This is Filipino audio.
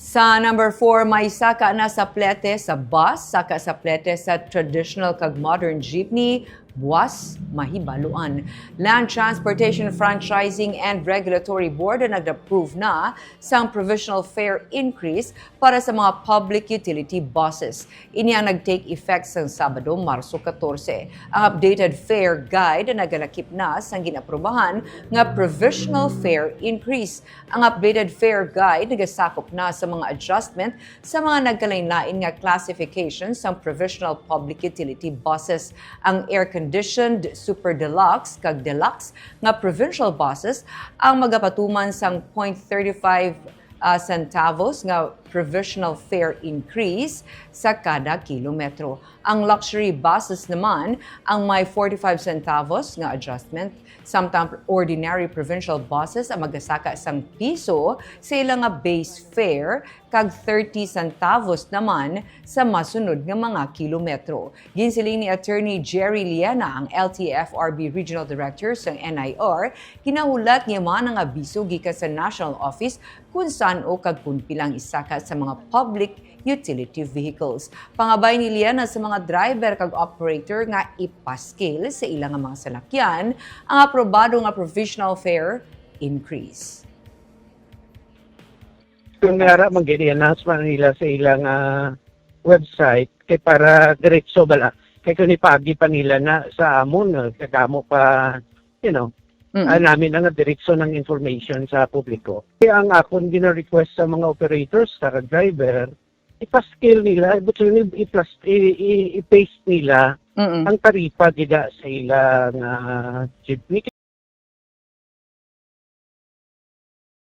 Sa number 4, may saka na sa Plete sa bus, saka sa Plete sa traditional kag modern jeepney, bwas, mahibaluan. Land Transportation Franchising and Regulatory Board na nag-approve na sa provisional fare increase para sa mga public utility buses. Ini ang nag-take effect sa Sabado, Marso 14. Ang updated fare guide na nagalakip na sa ginaprubahan nga provisional fare increase. Ang updated fare guide nagasakop na sa mga adjustment sa mga nagkalain-lain nga classification sa provisional public utility buses. Ang air-conditioned super deluxe kag deluxe nga provincial buses ang magapatuman sang 0.35 centavos nga provisional fare increase sa kada kilometro. Ang luxury buses naman ang may 45 centavos nga adjustment, samtang ordinary provincial buses ang magasaka sang piso sa ilang nga base fare kag 30 centavos naman sa masunod nga mga kilometro. Ginsiling ni Attorney Jerry Liana, ang LTFRB Regional Director sa NIR, kinahulat niya man ang abiso gikan sa National Office kung saan o kag kung pilang isaka sa mga public utility vehicles. Pangabay ni Liana sa mga driver kag operator nga ipaskil sa ilang mga salakyan ang aprobado nga provisional fare increase. Kung nara mag-i-announcement nila sa ilang website kay para diretso bala kay kung ipagi pa nila na sa amon kagamo pa namin ang diretso ng information sa publiko. Kaya ang akong gina-request sa mga operators, sa driver, ipa-scale nila, i-paste nila ang taripa gida sa ilang jeepney.